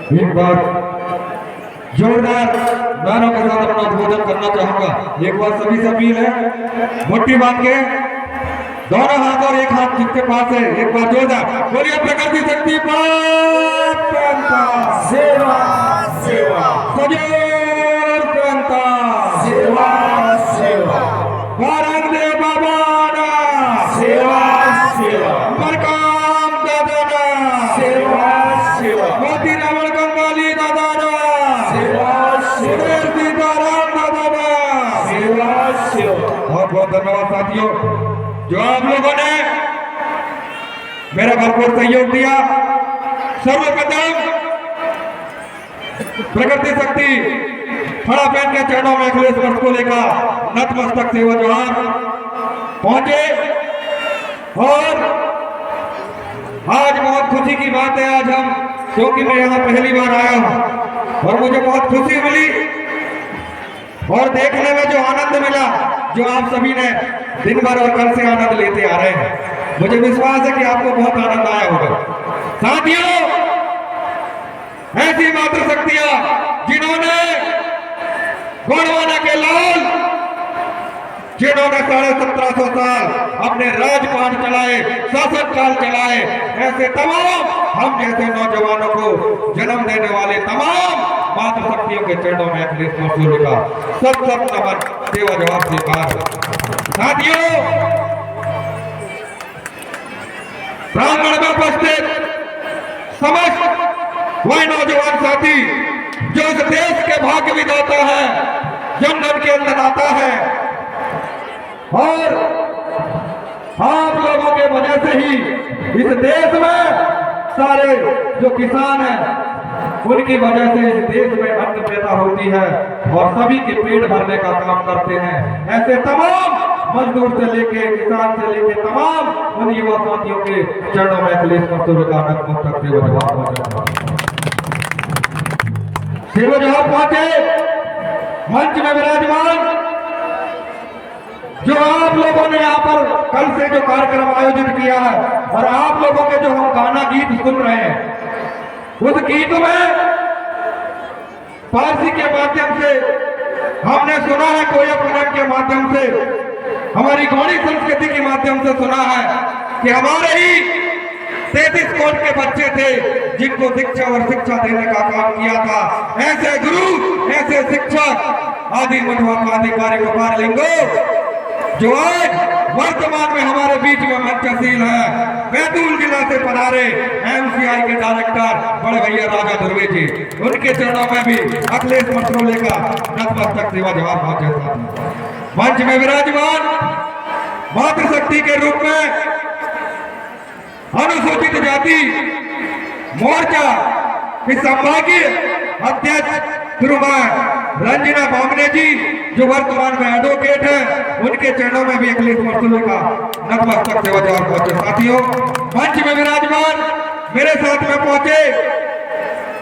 एक बार जोरदार नारों के साथ अपना उद्बोधन करना चाहूंगा। एक बार सभी से अपील है, मुट्ठी बांध के दोनों हाथ और एक हाथ जिसके पास है एक बार जोरदार बोलिए प्रकृति शक्ति सेवा सेवा सजोर क्रांता सेवा सेवा वारंगदेव बाबा ना सेवा सेवा मरकाम दादा ना सेवा सेवा मोती रावण गंगाली दादा ना सेवा सेवा सीताराम दादा ना सेवा सेवा। बहुत बहुत धन्यवाद साथियों, जो आप लोगों ने मेरा भरपूर सहयोग दिया। सर्वप्रथम प्रकृति शक्ति खड़ा पहन के चरणों में अखिलेश वर्ष को लेकर नतमस्तक सेवा जोहार पहुंचे। और आज बहुत खुशी की बात है, आज हम क्योंकि मैं यहाँ पहली बार आया हूँ और मुझे बहुत खुशी मिली और देखने में जो आनंद मिला, जो आप सभी ने दिन भर और कल से आनंद लेते आ रहे हैं, मुझे विश्वास है कि आपको बहुत आनंद आया होगा। साथियों, ऐसी मातृशक्तियां जिन्होंने गोंडवाना के लाल, जिन्होंने 1750 साल अपने राजपाट चलाए, शासन काल चलाए, ऐसे तमाम हम जैसे नौजवानों को जन्म देने वाले तमाम मातृशक्तियों के चरणों में अखिलेश मसूरी का सब नमन सेवा जवाब स्वीकार। साथियों, प्रांगण में उपस्थित समस्त वह नौजवान साथी जो इस देश के भाग्य विधाता है, जनधन के अन्नदाता है, और आप लोगों के वजह से ही इस देश में सारे जो किसान हैं उनकी वजह से इस देश में अन्न पैदा होती है और सभी के पेट भरने का काम करते हैं। ऐसे तमाम मजदूर से लेके किसान से लेके तमाम उन युवा साथियों के चरणों में अखिलेश मसूरी का नतमस्तक सेवा जवाब पहुंचे। मंच में विराजमान जो आप लोगों ने यहाँ पर कल से जो कार्यक्रम आयोजित किया है और आप लोगों के जो हम गाना गीत सुन रहे हैं, उस गीत में फारसी के माध्यम से हमने सुना है, कोया पुराण के माध्यम से, हमारी गौड़ी संस्कृति के माध्यम से सुना है कि हमारे ही 33 करोड़ के बच्चे थे जिनको शिक्षा और शिक्षा देने का काम किया था। ऐसे गुरु, ऐसे शिक्षक आदि मध्वाधिकारी गोपाल लिंगो जो आज वर्तमान में हमारे बीच में मंचशील है, बैतूल जिला से पधारे एमसीआई के डायरेक्टर बड़े भैया राजा ध्रुवे जी, उनके चरणों में भी अखिलेश मसूरी का नतमस्तक सेवा जवाब पहुंचे। मंच में विराजमान मातृशक्ति के रूप में अनुसूचित जाति मोर्चा के संभागीय अध्यक्ष श्रीमान रंजना बामने जी जो वर्तमान में एडवोकेट है, उनके चरणों में भी अखिलेश मसूरी का नतमस्तक सेवा जवाब पहुंचे। साथियों, मंच में विराजमान मेरे साथ में पहुंचे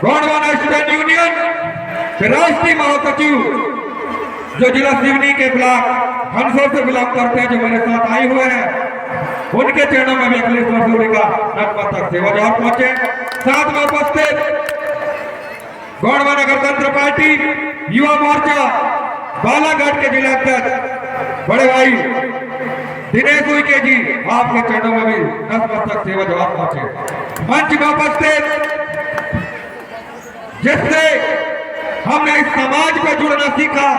गोंडवाना स्टूडेंट यूनियन के राष्ट्रीय महासचिव जो जिला सिवनी के ब्लॉक हंसोर से बिलोंग करते हैं, जो मेरे साथ आए हुए हैं, उनके चरणों में भी अखिलेश मसूरी का नतमस्तक सेवा जवाब पहुंचे। साथ में उपस्थित गोंडवाना गणतंत्र पार्टी युवा मोर्चा बालाघाट के जिला अध्यक्ष बड़े भाई दिनेश उइके जी, आपके चरणों में भी नतमस्तक सेवा जवाब पहुंचे। मंच में उपस्थित जिससे हमने इस समाज में जुड़ना सीखा,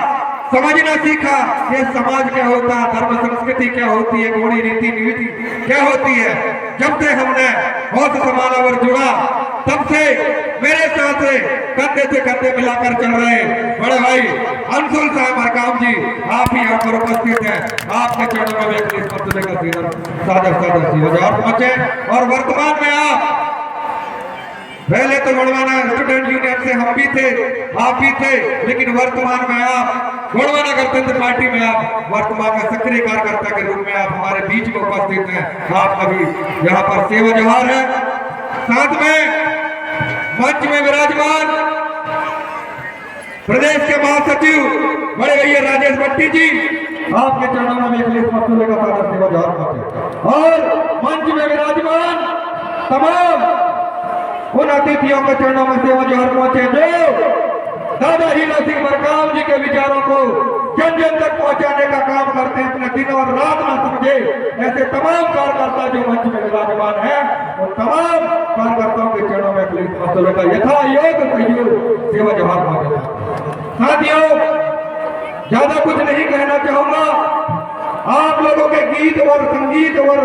समझना सीखा कि समाज क्या होता है, धर्म संस्कृति क्या होती है, गौड़ी रीति नीति क्या होती है। जब से हमने होश समानावर जुड़ा, तब से मेरे साथ कंधे से कंधे मिलाकर चल रहे बड़े भाई अंशुल साहब मरकाम जी, आप ही यहाँ पर उपस्थित हैं। आपके चरणों में अखिलेश मसूरी का सादर सेवा जवाब पहुंचे। और वर्तमान में आप पहले तो गोंडवाना स्टूडेंट यूनियन से हम भी थे, आप भी थे, लेकिन वर्तमान में आप गोंडवाना गणतंत्र पार्टी में आप वर्तमान में सक्रिय कार्यकर्ता के रूप में आप हमारे बीच में उपस्थित हैं। आपका भी यहाँ पर सेवा जोहार है। साथ में मंच में विराजमान प्रदेश के महासचिव बड़े भैया राजेश भट्टी जी, आपके चरणों में भी अखिलेश मसूरी का सादर सेवा जोहार पहुंचे। और मंच में विराजमान तमाम उन अतिथियों के चरणों में सेवा जोहर पहुंचे जो दादा हीरा सिंह मरकाम जी के विचारों को जन जन तक पहुंचाने का काम करते हैं, अपने दिन और रात ना समझे। ऐसे तमाम कार्यकर्ता जो मंच में विराजमान है, उन तमाम कार्यकर्ताओं के चरणों में पुलिस मस्तों का यथा योग सहयोग सेवा जोहार पहुंचा। साथियों, ज्यादा कुछ नहीं कहना चाहूंगा। आप लोगों के गीत और संगीत और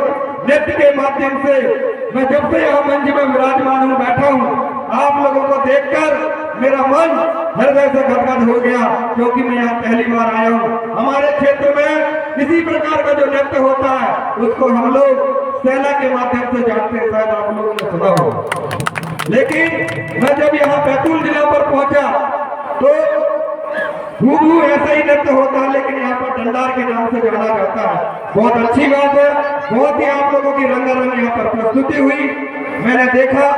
नृत्य के माध्यम से मैं जब से यहाँ मंच में विराजमान हूँ, बैठा हूँ, आप लोगों को देखकर मेरा मन हृदय से गदगद हो गया, क्योंकि मैं यहाँ पहली बार आया हूँ। हमारे क्षेत्र में इसी प्रकार का जो नृत्य होता है उसको हम लोग सेला के माध्यम से जानते हैं, शायद आप लोगों ने सुना हो। लेकिन मैं जब यहाँ बैतूल जिला पर पहुंचा तो हूबहू ऐसा ही नृत्य होता है, लेकिन यहाँ पर डंडार के नाम से जाना जाता है। बहुत अच्छी बात है, बहुत ही आप लोगों की रंगारंग यहाँ पर प्रस्तुति हुई, मैंने देखा।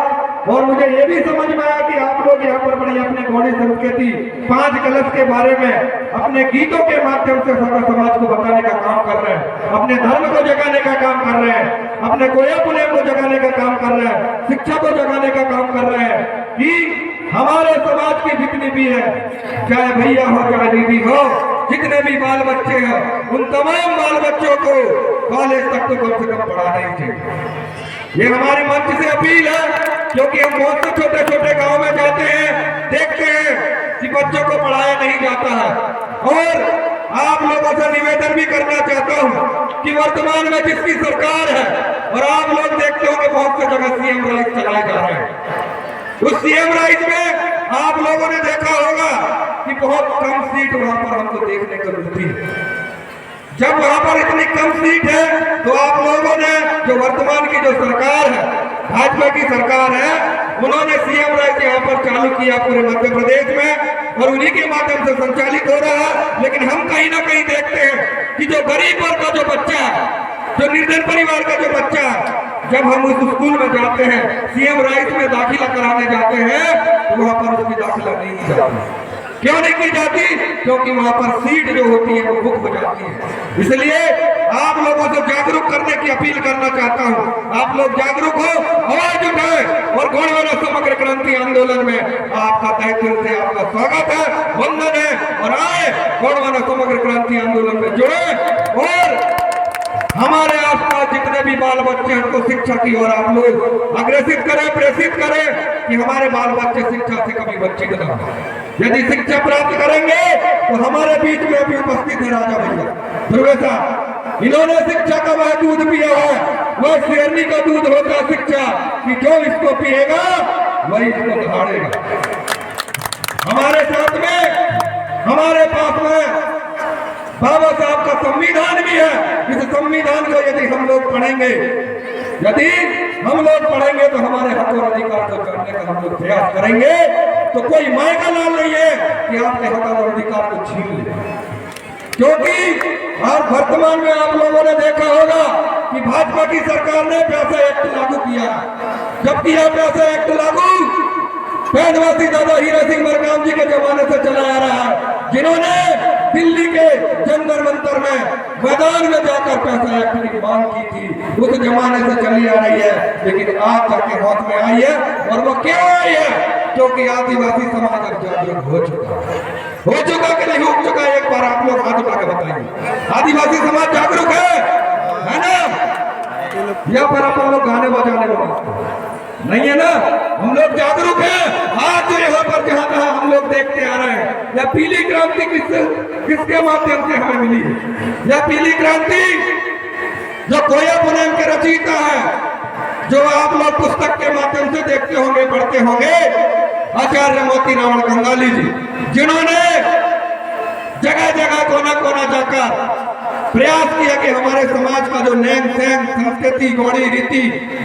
और मुझे ये भी समझ में आया कि आप लोग यहाँ पर बड़ी अपने गौड़ी संस्कृति 5 कलश के बारे में अपने गीतों के माध्यम से सभा समाज को बताने का काम कर रहे हैं, अपने धर्म को जगाने का काम कर रहे हैं, अपने कोया पुलेम को जगाने का काम कर रहे हैं, शिक्षा को जगाने का काम कर रहे हैं कि हमारे समाज की जितनी भी है, चाहे भैया हो चाहे दीदी हो, जितने भी बाल बच्चे हैं, उन तमाम बाल बच्चों को कॉलेज तक तो कम से कम पढ़ाना ही चाहिए। ये हमारे मंच से अपील है, क्योंकि हम बहुत से छोटे छोटे गांव में जाते हैं, देखते हैं कि बच्चों को पढ़ाया नहीं जाता है। और आप लोगों से निवेदन भी करना चाहता हूं कि वर्तमान में जिसकी सरकार है, और आप लोग देखते होंगे बहुत से जगह सीएम राइज चलाए जा रहे हैं, उस सीएम राइज में आप लोगों ने देखा होगा कि बहुत कम सीट वहां पर हमको देखने को मिलती है। जब वहां पर इतनी कम सीट है तो आप लोगों ने, जो वर्तमान की जो सरकार है, भाजपा की सरकार है, उन्होंने सीएम राइज यहाँ पर चालू किया पूरे मध्य प्रदेश में, और उन्हीं के माध्यम से संचालित हो रहा है। लेकिन हम कहीं ना कहीं देखते हैं कि जो गरीब वर्ग का जो बच्चा है, जो निर्धन परिवार का जो बच्चा है, जब हम उस स्कूल में जाते हैं, सीएम राइज में दाखिला कराने जाते हैं, तो वहां पर उसकी दाखिला नहीं की जाती। क्यों नहीं की जाती? क्योंकि वहां पर सीट जो होती है वो बुक हो जाती है। इसलिए आप लोगों से जागरूक करने की अपील करना चाहता हूं। आप लोग जागरूक हो, आवाज उठाए, और गौड़वाना समग्र क्रांति आंदोलन में आपका तहे दिल से आपका स्वागत है, वंदन है, और आए गौड़वाना समग्र क्रांति आंदोलन में जुड़े, और हमारे आसपास जितने भी बाल बच्चे हैं उनको शिक्षा की ओर आप लोग अग्रसित करें, प्रेषित करें कि हमारे बाल बच्चे शिक्षा से कभी वंचित न हो। यदि शिक्षा प्राप्त करेंगे तो हमारे बीच में अभी उपस्थित है राजा भैया ध्रुवेशा, इन्होंने शिक्षा का वह दूध पिया है, वह शेरनी का दूध होता है शिक्षा, कि जो इसको पिएगा वही इसको दहाड़ेगा। हमारे साथ में, हमारे पास में बाबा साहब का संविधान भी है। इस संविधान को यदि हम लोग पढ़ेंगे, यदि हम लोग पढ़ेंगे तो हमारे हक और अधिकार को जानने का हम लोग प्रयास करेंगे, तो कोई माय का लाल नहीं है कि आपके हक और अधिकार को छीन ले। क्योंकि आज वर्तमान में आप लोगों ने देखा होगा कि भाजपा की सरकार ने पैसा एक्ट लागू किया। जब किया पैसा एक्ट लागू, पैदवासी दादा हीरा सिंह मरकाम जी के जमाने से चला आ रहा है, जिन्होंने दिल्ली के जंतर मंतर में मैदान में जाकर पैसा एक्ट की मांग की थी, उस जमाने से चली आ रही है। लेकिन आज जाके हाथ में आई है, और वो क्यों आई है? क्योंकि आदिवासी समाज अब जागरूक हो चुका कि नहीं हो चुका? एक बार आप लोग हाथ उठा के बताइए, आदिवासी समाज जागरूक है ना? या पर अपन लोग गाने बजाने में नहीं है ना? हम लोग जागरूक हैं। आज जो यहाँ पर जहाँ हम लोग देखते आ रहे हैं, या पीली क्रांति किसके माध्यम से हमें मिली है? या पीली क्रांति जो कोया पुलेम के रचयिता है, जो आप लोग पुस्तक के माध्यम से देखते होंगे, पढ़ते होंगे, आचार्य मोती रावण कंगाली जी, जिन्होंने जगह जगह कोना कोना जाकर प्रयास किया कि हमारे समाज का जो नैन सैन संस्कृति, गौड़ी रीति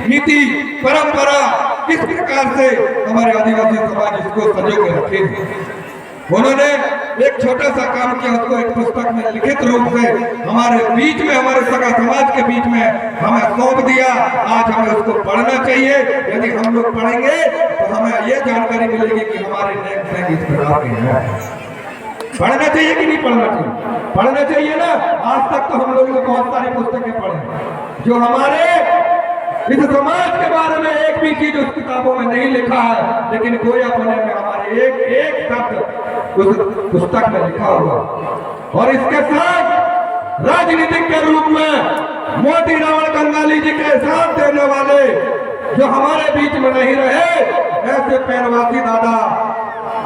नीति परंपरा किस प्रकार से हमारे आदिवासी समाज इसको सजो के रखे। उन्होंने एक छोटा सा काम किया, उसको एक पुस्तक में लिखित रूप से हमारे बीच में, हमारे सगा समाज के बीच में हमें सौंप दिया। आज हमें उसको पढ़ना चाहिए। यदि हम लोग पढ़ेंगे तो हमें ये जानकारी मिलेगी कि हमारे नैन सैन इस प्रकार के हैं। पढ़ना चाहिए कि नहीं पढ़ना चाहिए? पढ़ना चाहिए ना। आज तक तो हम लोगों ने बहुत सारी पुस्तकें पढ़े जो हमारे इस समाज के बारे में एक भी चीज उस किताबों में नहीं लिखा है, लेकिन गोया बने में हमारे एक एक शब्द उस पुस्तक में लिखा हुआ। और इसके साथ राजनीतिक के रूप में मोती रावण कंगाली जी के साथ देने वाले जो हमारे बीच में नहीं रहे, ऐसे पैरवासी दादा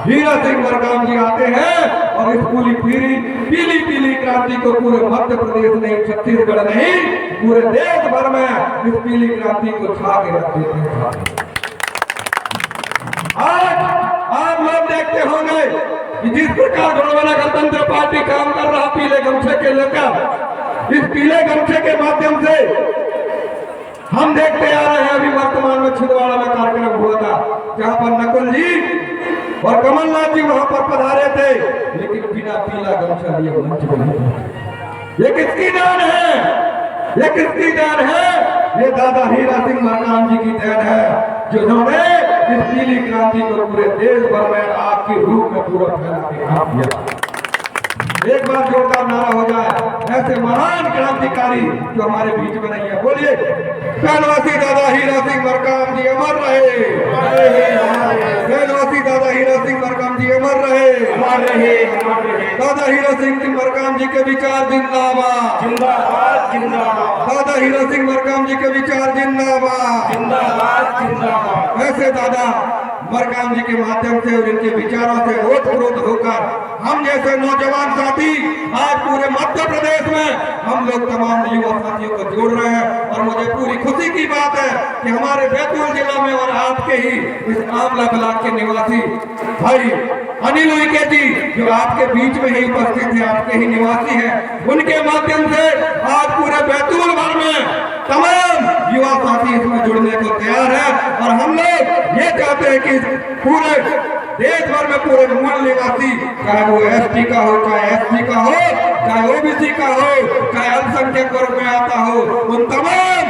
हीरा सिंह मरकाम जी आते हैं और इस पूरी पीली पीली क्रांति को पूरे मध्य प्रदेश नहीं, छत्तीसगढ़ नहीं, पूरे देश भर में इस पीली क्रांति को छा के रख देते हैं। आज आप लोग देखते होंगे कि जिस प्रकार गणमान्य गणतंत्र पार्टी काम कर रहा पीले गमछे के लेकर, इस पीले गमछे के माध्यम से हम देखते आ रहे हैं। अभी वर्तमान में छिंदवाड़ा में कार्यक्रम हुआ था जहां पर नकुल जी और कमलनाथ जी वहां पर पधारे थे, लेकिन बिना पीला गमछा लिए मंच पर नहीं पहुंचे। ये किसकी देन है? ये किसकी देन है? ये दादा हीरा सिंह मरकाम जी की देन है, जिन्होंने इस पीली क्रांति को पूरे देश भर में आग की रूप में पूरा फैला के काम किया। एक बार जोरदार नारा हो जाए ऐसे महान क्रांतिकारी जो हमारे बीच में नहीं है। बोलिए कैलाशी दादा हीरा सिंह मरकाम जी अमर रहे, कैलाशी दादा हीरा सिंह मरकाम जी अमर रहे, दादा हीरा सिंह मरकाम जी के विचार जिंदाबाद, जिंदाबाद जिंदाबाद, दादा हीरा सिंह मरकाम जी के विचार जिंदाबाद, जिंदाबाद जिंदाबाद। ऐसे दादा मरकाम जी के माध्यम से और इनके विचारों से ओतप्रोत होकर हम जैसे नौजवान साथी आज पूरे मध्य प्रदेश में हम लोग तमाम युवा साथियों को जोड़ रहे हैं। और मुझे पूरी खुशी की बात है कि हमारे बैतूल जिला में और आपके ही इस आमला ब्लॉक के निवासी भाई अनिल उइके जी जो आपके बीच में ही उपस्थित है, आपके ही निवासी हैं, उनके माध्यम से आज पूरे बैतूल भर में तमाम युवा साथी इसमें जुड़ने को तैयार है। और हम लोग ये चाहते हैं कि पूरे देश भर में पूरे मूल निवासी, चाहे वो एसटी का हो, चाहे एससी का हो, चाहे ओबीसी का हो, चाहे अल्पसंख्यक वर्ग में आता हो, उन तमाम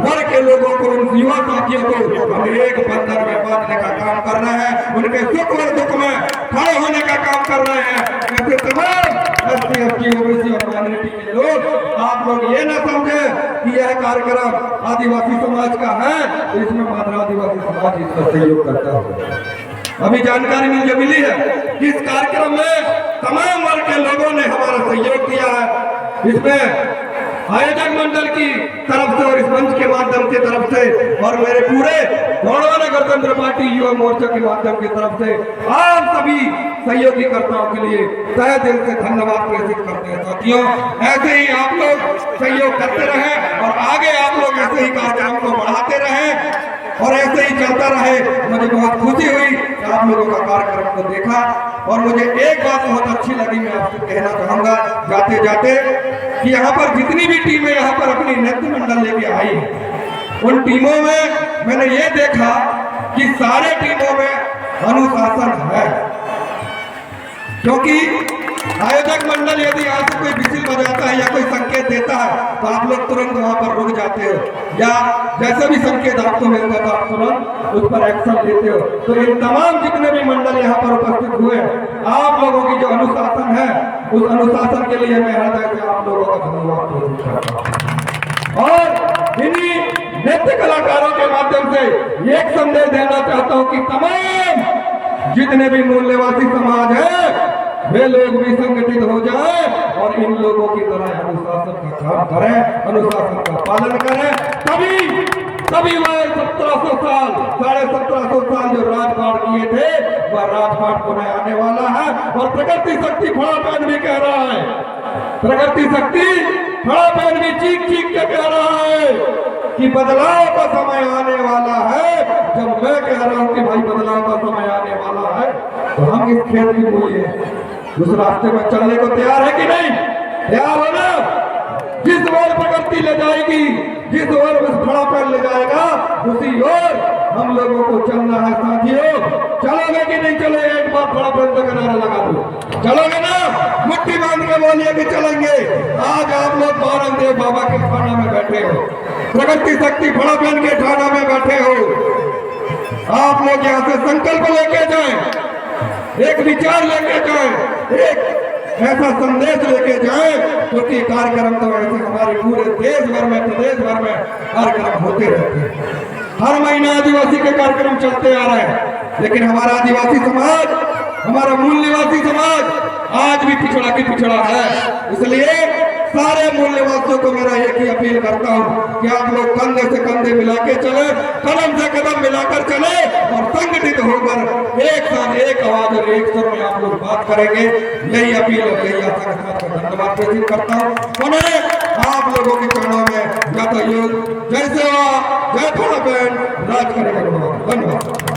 वर्ग के लोगों को, उन युवा साथियों को हम एक बंधन में बांधने का काम कर रहे हैं, उनके सुख और दुख में खड़े होने का काम कर रहे हैं। ऐसे तमाम एसटी, एसटी, ओबीसी और माइनॉरिटी के लोग, आप लोग ये ना समझे कि यह कार्यक्रम आदिवासी समाज का है तो इसमें मात्र आदिवासी समाज इसका सहयोग करता है। अभी जानकारी मुझे मिली है कि इस कार्यक्रम में तमाम वर्ग के लोगों ने हमारा सहयोग किया है। इसमें आयोजक मंडल की तरफ से और इस मंच के माध्यम की तरफ से और मेरे पूरे गणमान्य गणतंत्र पार्टी युवा मोर्चा के माध्यम की तरफ से आप सभी सहयोगीकर्ताओं के लिए तहे दिल से धन्यवाद प्रेषित करते हैं। साथियों, ऐसे ही आप लोग सहयोग करते रहें और आगे आप लोग ऐसे ही कार्यक्रम को बढ़ाते रहें और ऐसे ही चलता रहे। मुझे बहुत खुशी हुई कि आप लोगों का कार्यक्रम को देखा और मुझे एक बात बहुत अच्छी लगी, मैं आपसे कहना चाहूंगा जाते जाते कि यहाँ पर जितनी भी टीमें यहाँ पर अपनी नृत्य मंडल लेके आई हैं, उन टीमों में मैंने ये देखा कि सारे टीमों में अनुशासन है। क्योंकि आयोजक मंडल यदि यहाँ से कोई विसिल बजाता है या कोई संकेत देता है तो आप लोग तुरंत वहां पर रुक जाते हो, या जैसे भी संकेत आपको मिलता है तो आप तुरंत उस पर एक्शन लेते हो। तो इन तमाम जितने भी मंडल यहाँ पर उपस्थित हुए, आप लोगों की जो अनुशासन है, उस अनुशासन के लिए मैं हृदय से आप लोगों का धन्यवाद पेश करता हूँ। और इन्हीं नृत्य कलाकारों के माध्यम से एक संदेश देना चाहता हूँ कि तमाम जितने भी मूल निवासी समाज है वे लोग भी संगठित हो जाए और इन लोगों की तरह अनुशासन का काम करें, अनुशासन का पालन करें। तभी वह 1700 साल, 1750 साल जो राजपाट किए थे, वह राजपाट पुनः आने वाला है। और प्रकृति शक्ति खड़ा पैन भी कह रहा है, प्रकृति शक्ति खड़ा पैन भी चीख चीख के कह रहा है कि बदलाव का समय आने वाला है। जब मैं कह रहा हूं कि भाई बदलाव का समय आने वाला है तो हम इस खेत की बोली उस रास्ते में चलने को तैयार है कि नहीं? तैयार हो ना? जिस ओर प्रकृति ले जाएगी, जिस ओर उस खड़ा पैर ले जाएगा, उसी ओर हम लोगों को चलना है। साथियों, चलोगे कि नहीं चलोगे? एक बार खड़ा पैर का नारा लगा दो, चलोगे ना? मुट्ठी बांध के बोलिए कि चलेंगे। आज आप लोग बारंगदेव बाबा के थाना में बैठे हो, प्रकृति शक्ति खड़ा पैर के थाना में बैठे हो। आप लोग यहाँ से संकल्प लेके जाए, एक विचार लेके जाए, एक ऐसा संदेश लेके जाए, क्योंकि कार्यक्रम तो ऐसे हमारे पूरे देश भर में, प्रदेश भर में कार्यक्रम होते रहते हैं। हर महीना आदिवासी के कार्यक्रम चलते आ रहे हैं, लेकिन हमारा आदिवासी समाज, हमारा मूल निवासी समाज आज भी पिछड़ा की पिछड़ा है। इसलिए सारे मूल निवासियों को मेरा एक ही अपील करता हूँ कि आप लोग कंधे से कंधे मिला के चले, कदम से कदम मिलाकर चले और संगठित होकर एक साथ एक आवाज और एक स्वर में आप लोग बात करेंगे। यही अपील और यही आशा के साथ मैं धन्यवाद प्रेषित करता हूँ। उन्हें आप लोगों के चरणों में यातायात जय सेवा, जय थोड़ा बहन, राज करेगा। धन्यवाद।